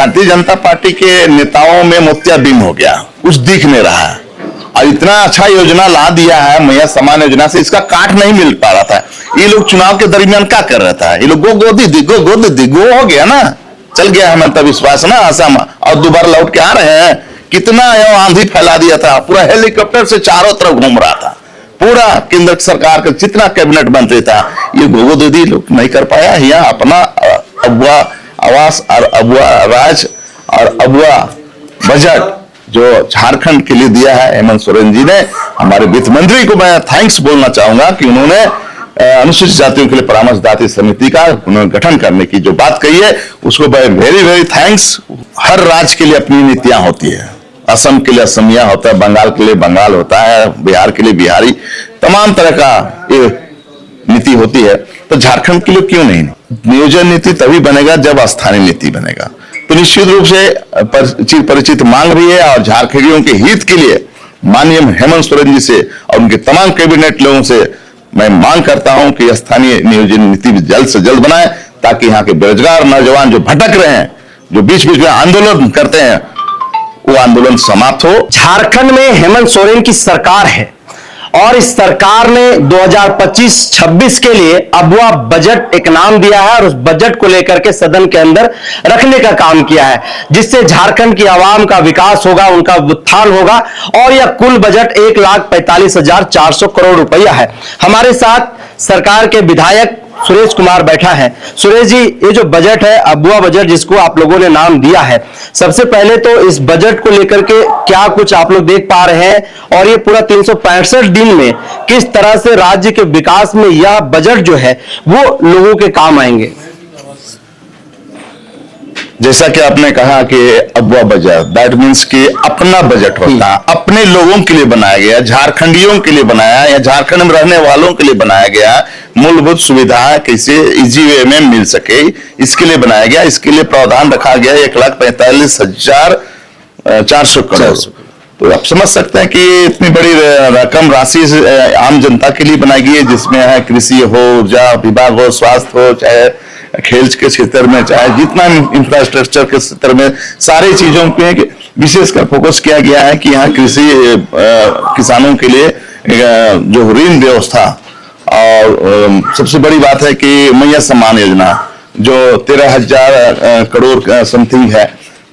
Bharatiya Janata party के नेताओं में मोतियाबिंद हो गया, कुछ दिख नहीं रहा है। और इतना अच्छा योजना ला दिया है मैया समान योजना से, इसका काट नहीं मिल पा रहा था। ये लोग चुनाव के दरमियान क्या कर रहा था, ये लोग गो दीदी गो हो गया ना, चल गया हमें तब विश्वास ना आसाम, और दोबारा लौट के आ रहे हैं। कितना आंधी फैला दिया था, पूरा हेलीकॉप्टर से चारों तरफ घूम रहा था, पूरा केंद्र सरकार का जितना कैबिनेट मंत्री था, ये गोगो दीदी लोग नहीं कर पाया। यहाँ अपना अबुआ आवास और अबुआ राज और अबुआ बजट जो झारखंड के लिए दिया है हेमंत सोरेन जी ने, हमारे वित्त मंत्री को मैं थैंक्स बोलना चाहूंगा कि उन्होंने अनुसूचित जातियों के लिए परामर्शदात्री समिति का उन्होंने गठन करने की जो बात कही है, उसको वेरी वेरी थैंक्स। हर राज्य के लिए अपनी नीतियां होती है, असम के लिए असमिया होता है, बंगाल के लिए बंगाल होता है, बिहार के लिए बिहारी, तमाम तरह का ये नीति होती है। तो झारखंड के लिए क्यों नहीं? नियोजन नीति तभी बनेगा जब स्थानीय नीति बनेगा। तो निश्चित रूप से परिचित मांग भी है, और झारखंडियों के हित के लिए माननीय हेमंत सोरेन जी से और उनके तमाम कैबिनेट लोगों से मैं मांग करता हूं कि स्थानीय नियोजन नीति जल्द से जल्द बनाए, ताकि यहाँ के बेरोजगार नौजवान जो भटक रहे हैं, जो बीच बीच में आंदोलन करते हैं, वो आंदोलन समाप्त हो। झारखंड में हेमंत सोरेन की सरकार है और इस सरकार ने 2025-26 के लिए अबुआ बजट एक नाम दिया है और उस बजट को लेकर के सदन के अंदर रखने का काम किया है, जिससे झारखंड की आवाम का विकास होगा, उनका उत्थान होगा। और यह कुल बजट 1,45,400 करोड़ रुपया है। हमारे साथ सरकार के विधायक सुरेश कुमार बैठा है। सुरेश जी, ये जो बजट है अबुआ बजट जिसको आप लोगों ने नाम दिया है, सबसे पहले तो इस बजट को लेकर के क्या कुछ आप लोग देख पा रहे हैं, और ये पूरा 365 दिन में किस तरह से राज्य के विकास में यह बजट जो है वो लोगों के काम आएंगे? जैसा कि आपने कहा कि अबुआ बजट दैट मीन्स कि अपना बजट होता है, अपने लोगों के लिए बनाया गया, झारखंडियों के लिए बनाया या झारखंड में रहने वालों के लिए बनाया गया। मूलभूत सुविधाएं कैसे इजी वे में मिल सके, इसके लिए बनाया गया। इसके लिए प्रावधान रखा गया 1,45,400 करोड़। तो आप समझ सकते हैं कि इतनी बड़ी रकम राशि आम जनता के लिए बनाई गई है, जिसमें है कृषि हो, ऊर्जा विभाग हो, स्वास्थ्य हो, चाहे खेल के क्षेत्र में, चाहे जितना इंफ्रास्ट्रक्चर के क्षेत्र में, सारी चीजों पे विशेषकर फोकस किया गया है कि यहाँ कृषि किसानों के लिए जो ऋण व्यवस्था, और सबसे बड़ी बात है कि मैया सम्मान योजना जो 13,000 करोड़ समथिंग है।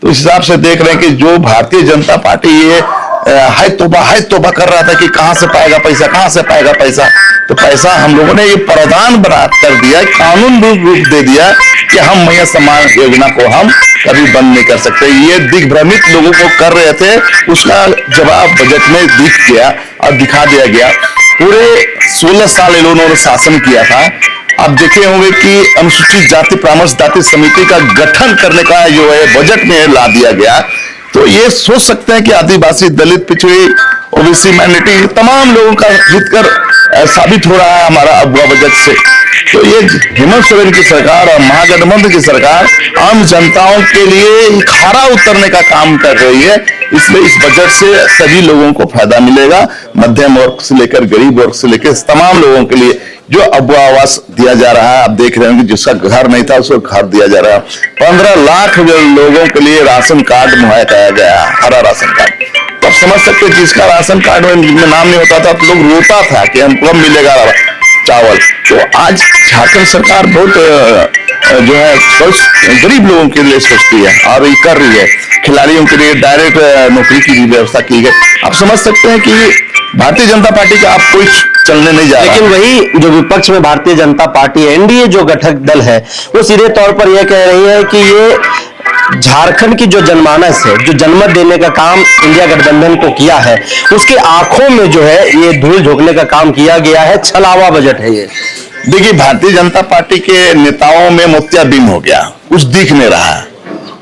तो इस हिसाब से देख रहे हैं कि जो भारतीय जनता पार्टी ये है तोबा कर रहा था कि कहां से पाएगा पैसा, कहां से पाएगा पैसा, तो पैसा हम लोगों ने ये प्रावधान बना कर दिया, कानून रूप दे दिया कि हम मैया सम्मान योजना को हम कभी बंद नहीं कर सकते। ये दिग्भ्रमित लोगों को कर रहे थे, उसका जवाब बजट में दिख गया और दिखा दिया गया। पूरे 16 साल इन्होंने शासन किया था। आप देखे होंगे कि अनुसूचित जाति परामर्शदात्री समिति का गठन करने का जो है बजट में ला दिया गया। तो ये सोच सकते हैं कि आदिवासी, दलित, पिछड़ी, ओबीसी, माइनॉरिटी, तमाम लोगों का हित कर साबित हो रहा है हमारा अबुआ बजट से। तो ये हेमंत सोरेन की सरकार और महागठबंधन की सरकार आम जनताओं के लिए खरा उतरने का काम कर रही है। इसलिए इस बजट से सभी लोगों को फायदा मिलेगा, मध्यम वर्ग से लेकर गरीब वर्ग से लेकर तमाम लोगों के लिए जो अबुआ आवास दिया जा रहा है। आप देख रहे हैं कि जिसका घर नहीं था उसको घर दिया जा रहा है। 15 लाख लोगों के लिए राशन कार्ड मुहैया कराया गया है, हरा राशन कार्ड। तो आप समझ सकते हैं जिसका राशन कार्ड में नाम नहीं होता था तो लोग रोता था कि हमको कब मिलेगा चावल। तो आज झारखंड सरकार बहुत जो है गरीब लोगों के लिए सोचती है और ये कर रही है। खिलाड़ियों के लिए डायरेक्ट नौकरी की भी व्यवस्था की गई। आप समझ सकते हैं कि भारतीय जनता पार्टी का आप कोई चलने नहीं जा रहा। लेकिन वही जो विपक्ष में भारतीय जनता पार्टी एनडीए जो घटक दल है वो सीधे तौर पर यह कह रही है कि ये झारखंड की जो जनमानस है, जो जनमत देने का काम इंडिया गठबंधन को किया है, उसकी आंखों में जो है ये धूल झोंकने का काम किया गया है। छलावा बजट है ये। देखिए, भारतीय जनता पार्टी के नेताओं में मोतियाबिंद हो गया, कुछ दिख नहीं रहा है।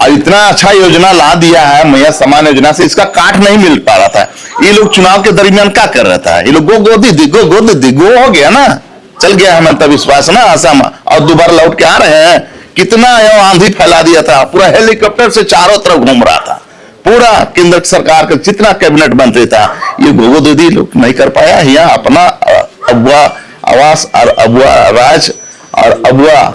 और इतना अच्छा योजना ला दिया है मैया समान योजना से, इसका काट नहीं मिल पा रहा था। ये लोग चुनाव के दरमियान क्या कर रहा था, ये लोग गो दीदी गो हो गया ना, चल गया हमें तब विश्वास ना आसाम, और दोबारा लौट के आ रहे हैं। कितना आंधी फैला दिया था, पूरा हेलीकॉप्टर से चारों तरफ घूम रहा था, पूरा केंद्र सरकार का जितना कैबिनेट मंत्री था, ये गोगो दीदी लोग नहीं कर पाया। यहाँ अपना अबुआ आवास और अबुआ राज और अबुआ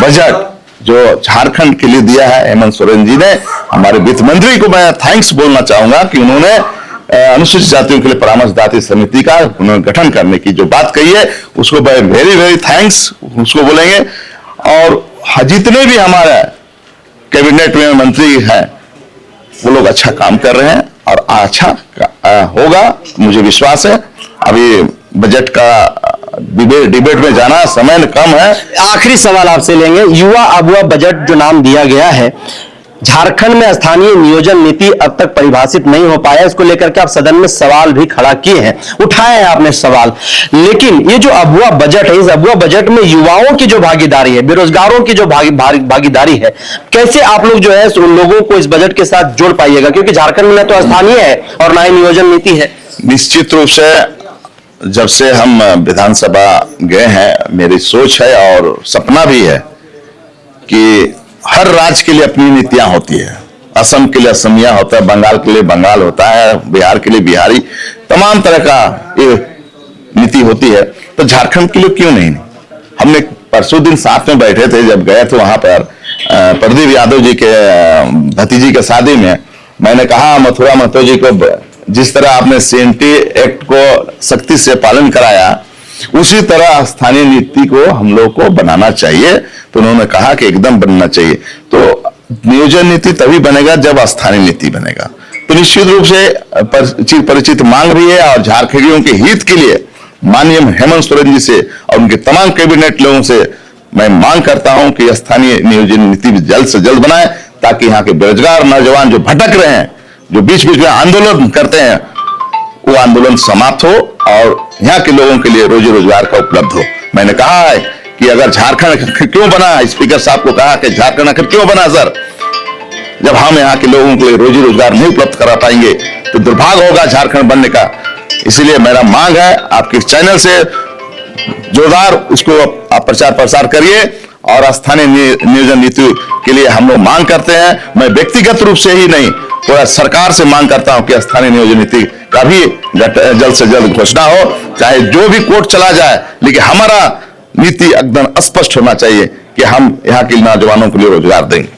बजट जो झारखंड के लिए दिया है हेमंत सोरेन जी ने। हमारे वित्त मंत्री को मैं थैंक्स बोलना चाहूंगा कि उन्होंने अनुसूचित जातियों के लिए परामर्शदात्री समिति का उन्होंने गठन करने की जो बात कही है उसको वेरी वेरी थैंक्स उसको बोलेंगे। और जितने भी हमारे कैबिनेट में मंत्री हैं वो लोग अच्छा काम कर रहे हैं और अच्छा होगा, मुझे विश्वास है। अभी बजट का डिबेट में जाना समय कम है। आखिरी सवाल आपसे लेंगे, युवा अबुआ बजट जो नाम दिया गया है, झारखंड में स्थानीय नियोजन नीति अब तक परिभाषित नहीं हो पाया, इसको लेकर के आप सदन में सवाल भी खड़ा किए हैं, उठाए हैं आपने सवाल। लेकिन ये जो अबुआ बजट है, इस अबुआ बजट में युवाओं की जो भागीदारी है, बेरोजगारों की जो भागीदारी है, कैसे आप लोग जो है उन लोगों को इस बजट के साथ जोड़ पाइएगा? क्योंकि झारखंड में न तो स्थानीय है और ना ही नियोजन नीति है। निश्चित रूप से जब से हम विधानसभा गए हैं, मेरी सोच है और सपना भी है कि हर राज्य के लिए अपनी नीतियां होती है। असम के लिए असमिया होता है, बंगाल के लिए बंगाल होता है, बिहार के लिए बिहारी, तमाम तरह का ये नीति होती है। तो झारखंड के लिए क्यों नहीं? हमने परसों दिन साथ में बैठे थे, जब गए थे वहां पर प्रदीप यादव जी के भतीजी के शादी में, मैंने कहा मथुरा महतो जी को, जिस तरह आपने CNT एक्ट को सख्ती से पालन कराया उसी तरह स्थानीय नीति को हम लोग को बनाना चाहिए। तो उन्होंने कहा कि एकदम बनना चाहिए। तो नियोजन नीति तभी बनेगा जब स्थानीय नीति बनेगा। तो निश्चित रूप से परिचित मांग भी है और झारखंडियों के हित के लिए माननीय हेमंत सोरेन जी से और उनके तमाम कैबिनेट लोगों से मैं मांग करता हूं कि स्थानीय नियोजन नीति जल्द से जल्द बनाए, ताकि यहाँ के बेरोजगार नौजवान जो भटक रहे हैं, जो बीच बीच में आंदोलन करते हैं, वो आंदोलन समाप्त हो और यहाँ के लोगों के लिए रोजी रोजगार का उपलब्ध हो। मैंने कहा है कि अगर झारखंड क्यों बना, स्पीकर साहब को कहा कि झारखंड आखिर क्यों बना सर, जब हम यहाँ के लोगों के लिए रोजी रोजगार नहीं उपलब्ध करा पाएंगे तो दुर्भाग्य होगा झारखंड बनने का। इसीलिए मेरा मांग है आपके चैनल से जोरदार इसको आप प्रचार प्रसार करिए और स्थानीय नियोजन नीति के लिए हम लोग मांग करते हैं। मैं व्यक्तिगत रूप से ही नहीं, पूरा सरकार से मांग करता हूं कि स्थानीय नियोजन नीति का भी जल्द से जल्द घोषणा हो, चाहे जो भी कोर्ट चला जाए, लेकिन हमारा नीति एकदम स्पष्ट होना चाहिए कि हम यहाँ के नौजवानों के लिए रोजगार देंगे।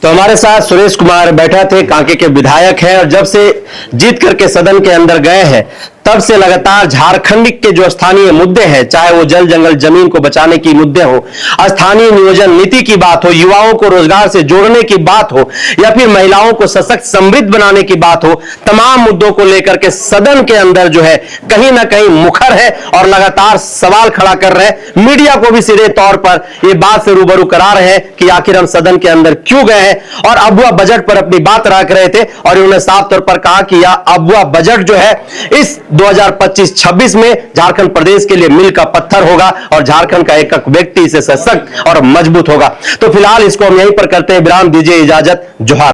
तो हमारे साथ सुरेश कुमार बैठा थे, कांके के विधायक हैं और जब से जीत करके सदन के अंदर गए हैं तब से लगातार झारखंड के जो स्थानीय मुद्दे हैं, चाहे वो जल जंगल जमीन को बचाने की मुद्दे हो, स्थानीय नियोजन नीति की बात हो, युवाओं को रोजगार से जोड़ने की बात हो, या फिर महिलाओं को सशक्त समृद्ध बनाने की बात हो, तमाम मुद्दों को लेकर के सदन के अंदर जो है कहीं ना कहीं मुखर है और लगातार सवाल खड़ा कर रहे हैं। मीडिया को भी सीधे तौर पर ये बात से रूबरू करा रहे हैं कि आखिर हम सदन के अंदर क्यों गए हैं, और अबुआ बजट पर अपनी बात रख रहे थे और उन्होंने साफ तौर पर कहा कि यह अबुआ बजट जो है इस 2025-26 में झारखंड प्रदेश के लिए मील का पत्थर होगा और झारखंड का एक एक व्यक्ति इसे सशक्त और मजबूत होगा। तो फिलहाल इसको हम यहीं पर करते हैं विराम, दीजिए इजाजत, जोहार।